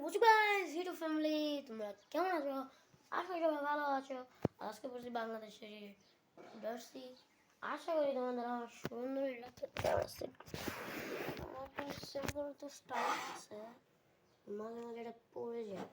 What's up guys, YouTube family, তোমরা কেমন আছো? আশা করি সবাই ভালো আছো। আজকে পড়ছি বাংলাদেশের জার্সি। আশা করি তোমাদের আমার সুন্দর লাগতে পারছে। আমার সিম্পল তো স্টাইল আছে, মাঝে মাঝে এটা পড়ে যায়।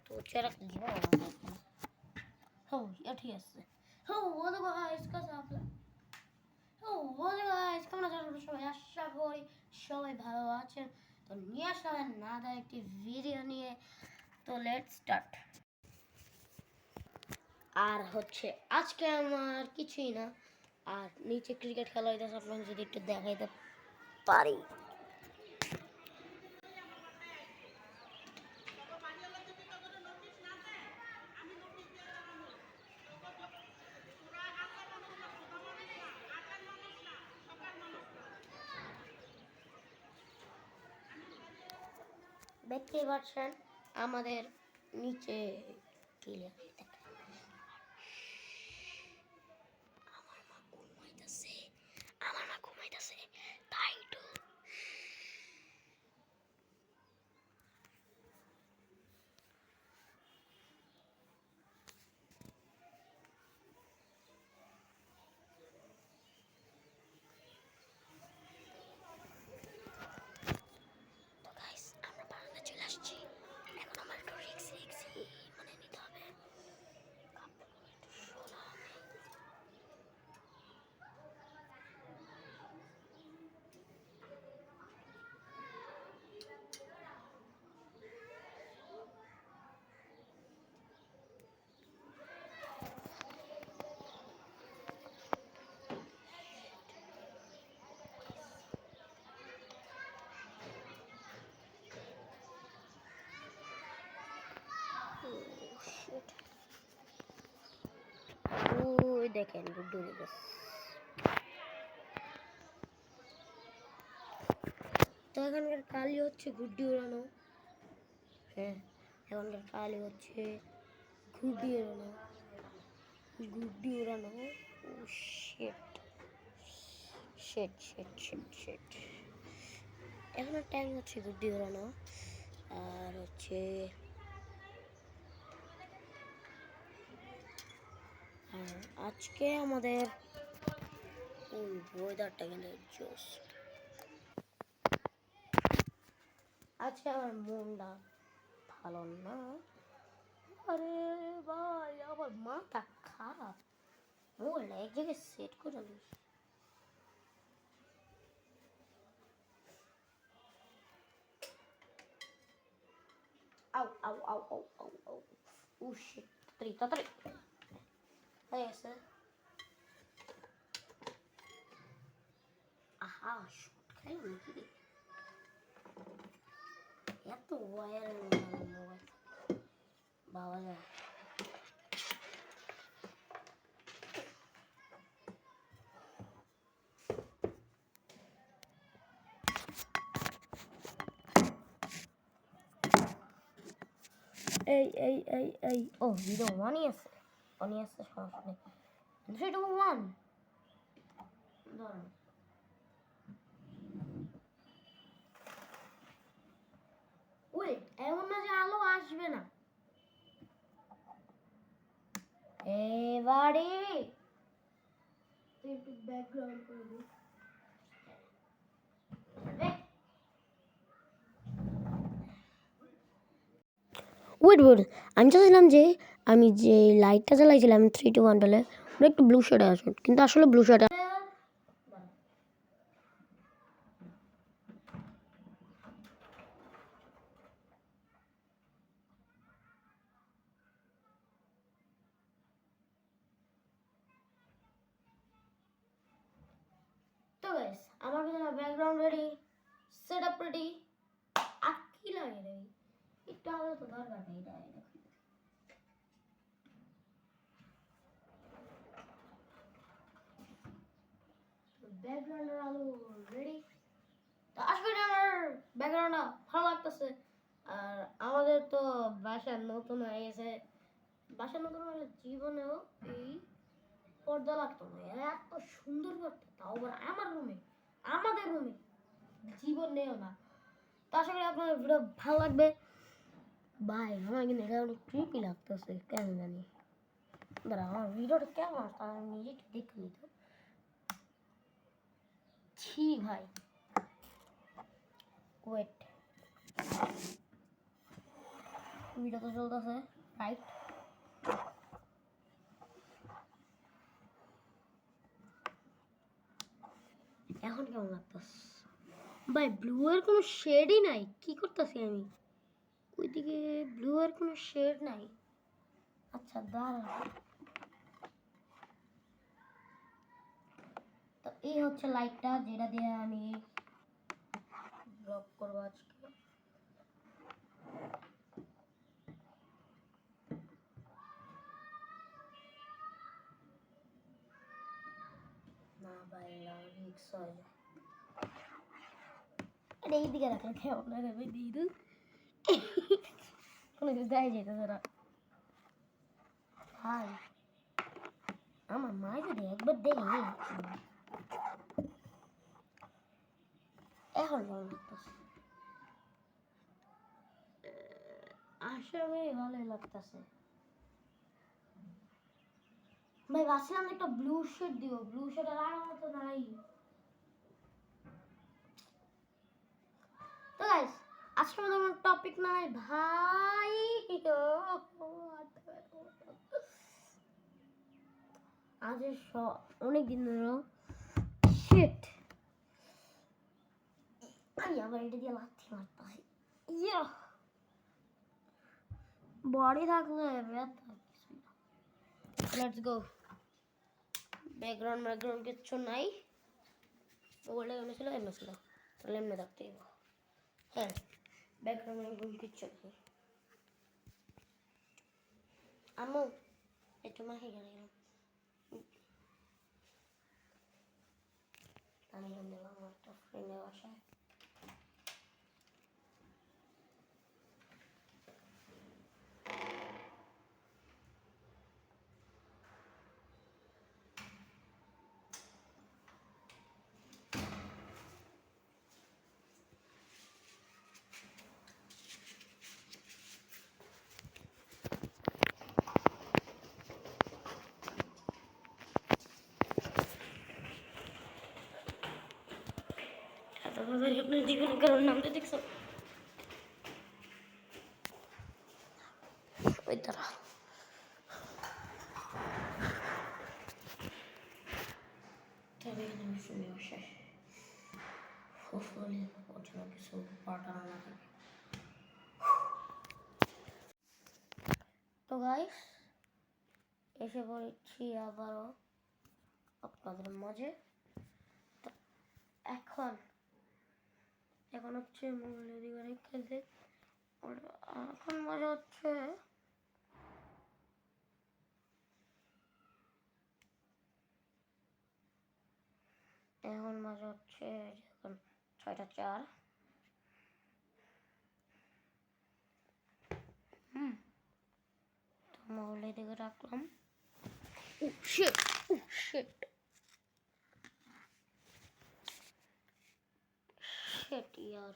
তো চেরা জীবন ঠিক আছে। Hello guys, কেমন আছেন সবাই? আশা করি সবাই ভালো আছেন। তো নিয়ে আসলাম নাদা একটি ভিডিও নিয়ে। তো লেটস স্টার্ট। আর হচ্ছে আজকে আমার কিছুই না, আর নিচে ক্রিকেট খেলা হইতেছে, আপনাকে যদি একটু দেখাইতে পারি। দেখতে পাচ্ছেন আমাদের নিচে কি লেখা আমার মা ঘুমাইতেছে তাই তো। ওই দেখেন গুড্ডু উড়ে তো এখানকার কালি হচ্ছে গুড্ডি উড়ানো। হ্যাঁ, এখানকার কালি হচ্ছে গুড্ডি উড়ানো, গুড্ডি উড়ানো। ও shit shit shit shit shit. এখানের টাইম হচ্ছে গুড্ডি উড়ানো। আর হচ্ছে আজকে আমাদের ওয়েদারটা গেলে জোস। আজকে আমার মনটা ভালো না। আরে ভাই, আমার মাথা খারাপ। মোবাইলটা এক জায়গায় সেট করে নিস। আউ আউ আউ আউ আউ আউ। ও শিট, তাড়াতাড়ি তাড়াতাড়ি হয়ে গেছে। আহা, শট খাইলাম নাকি? এত ওয়ার মোবাইল বাবা যায়। এই এই এই এই ও ভিডিও ওয়ানই আছে, ওয়ানই আছে, সমস্যা নেই। 3 2 1 ধরুন। ওয়েট, এমন না যে আলো আসবে না। এবারে একটু ব্যাকগ্রাউন্ড করে দিই। ওয়েট ওয়েট, আমি চাচ্ছিলাম যে আমি যে লাইটটা জ্বালাইছিলাম 3 2 1 টলে ওটা একটু ব্লু শেডে আসুন, কিন্তু আসলে ব্লু শেডে তো গাইস, আমার ভিতরে ব্যাকগ্রাউন্ড রেডি, সেটআপ রেডি, আকি লাগে রে। একটু আলো তো দরকার নেই, এটা ব্যাকগ্রাউন্ডের আলো রেডি। তো আশা করি আমার ব্যাকগ্রাউন্ডটা ভালো লাগতেছে। আর আমাদের তো বাসা নতুন হয়ে গেছে, বাসা নতুন হলে জীবনেও এই পর্দা লাগতো না, এত সুন্দর পর্দা, তাও আবার আমার রুমে, আমাদের রুমে, জীবন নেও না। তো আশা করি আপনাদের ভিডিও ভালো লাগবে। ভাই আমার কিন্তু এটা অনেক ক্রিপি লাগতেছে কেন জানি। দাঁড়া আমার ভিডিওটা কেমন আসতো আমি নিজে একটু দেখে নিত। ছি ভাই, ওয়েট, ভিডিও তো চলতেছে রাইট। এখন কেমন লাগতেছে ভাই? ব্লু এর কোনো শেডই নাই, কি করতেছি আমি? ওইদিকে ব্লু এর কোনো শেড নাই। আচ্ছা দাঁড়া, তো এই হচ্ছে লাইটটা যেটা দিয়ে আমি ব্লগ করবো আজকে। না ভাই রিক্স হয়ে যায়, আরে এইদিকে রাখলে কেমন লাগে ভাই? দিদু কোনো কিছু দেয় যেত তোরা ভাই, আমার মা যদি একবার দেখে এখন কেমন লাগতেছে? আসলে ভালোই লাগতেছে ভাই। ভাবছিলাম একটা ব্লু শেড দিব, ব্লু শেড আর আমার মতো নাই। তো গাইস আজকে আমাদের কোনো টপিক নাই ভাই। আজ অনেক দিন ধরে শিট, আমি আবার এটা দিয়ে লাথি মারতেছি। ইয়া বডি থাকলে ব্যথা কিছু না। Let's go. ব্যাকগ্রাউন্ড কিচ্ছু নাই, মোবাইলটা এমনি ছিল এমনি ছিল, তাহলে এমনি থাকতে হবে। হ্যাঁ ব্যাকগ্রাউন্ড কিচ্ছু নেই। আম্মু একটু মাখি গেল, আমি দিলাম আমার একটা ফ্রেন্ডের বাসায়। আপনার জীবন কারণ নামটা দেখছো? ওই তারা তবে এখানে শুনে আসে হopefully ওর কিছু পাঠানো না থাকে। তো গাইস এসে পড়েছি আবারও আপনাদের মাঝে। তো এখন এখন হচ্ছে মোবাইলের দিকে রেখে এখন মজা হচ্ছে এখন মজা হচ্ছে এখন 6টা 4। তো মোবাইলের দিকে রাখলাম। Sheet shit sheet year,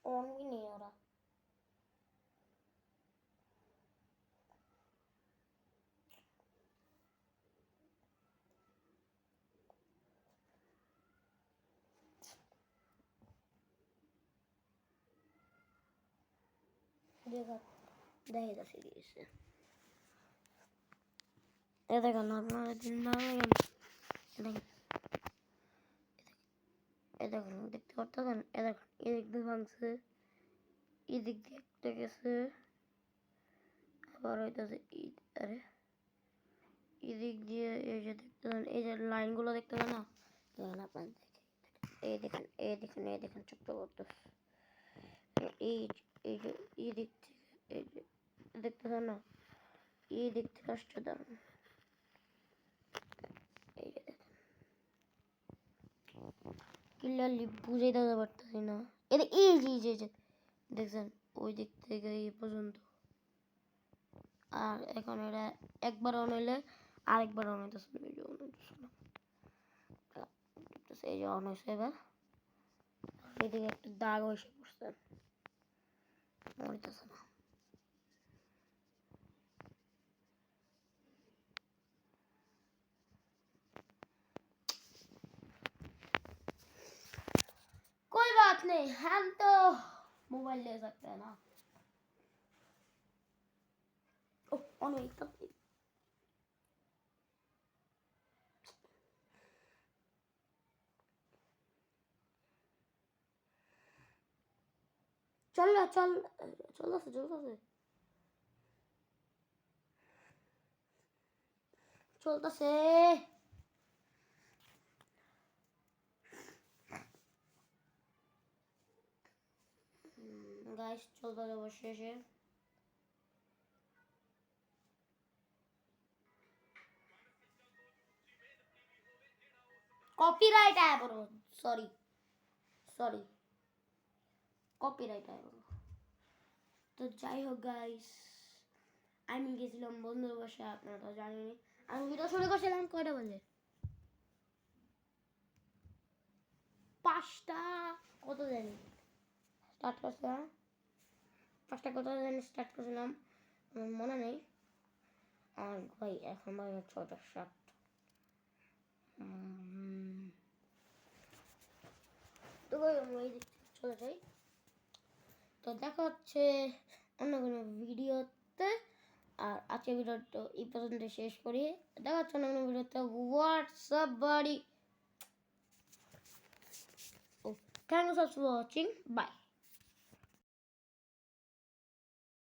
on भी नहीं हो रहा। देखा देखा सीरीज से ये देखो नॉर्मल दिन ভালো লাগে। এ দেখুন দেখতে পারতেছেন, এ দেখুন এদিক দিয়ে ভাঙছে, এদিক দিয়ে একটা গেছে, আবার হইতেছে আরে এদিক দিয়ে এই যে দেখতেছেন, এই যে লাইনগুলো দেখতেছেন না, দেখেন আপনার এই দেখেন এই দেখেন এই দেখেন চক্র করতেছে এই এই যে এই দিক থেকে এই যে দেখতেছেন না, এই দিক থেকে আসছে দাঁড়ান, এই যে দেখেন ক্লিয়ারলি বুঝে দিতে পারতেছি না। এটা এই যে দেখছেন ওই দিক থেকে এই পর্যন্ত। আর এখন এটা একবার অন হইলে আরেকবার অন হইতেছে না, এই যে অন হইতেছে না, এই যে অন হয়েছে। এবার এদিকে একটা দাগ এসে পড়ছে, হইতেছে না। कोई बात नहीं, हम तो मोबाइल ले सकते हैं ना। ऑन हुई तब चल रहा, चलता से गाइस चलता है बस से। कॉपीराइट आया ब्रो, सॉरी कॉपीराइट आया ब्रो। তো যাই হোক গাইস, আমি গেছিলাম বন্ধুর বাসায়, আপনারা তো জানেনই। আমি ভিডিও শুরু করছিলাম কয়টা বাজে, 5টা কত জানি স্টার্ট করছিলাম, 5টা কত জানি স্টার্ট করছিলাম, আমার মনে নেই। আর ভাই এখন বাজে 6টা 7। তো ভাই আমরা এই দিক থেকে চলে যাই। তো দেখা হচ্ছে অন্য কোনো ভিডিওতে। আর আজকের ভিডিওটা এই পর্যন্ত শেষ করি। দেখা হচ্ছে অন্য কোনো ভিডিওতে। হোয়াটসঅ্যাপ বাড়ি। Thanks for watching. Bye.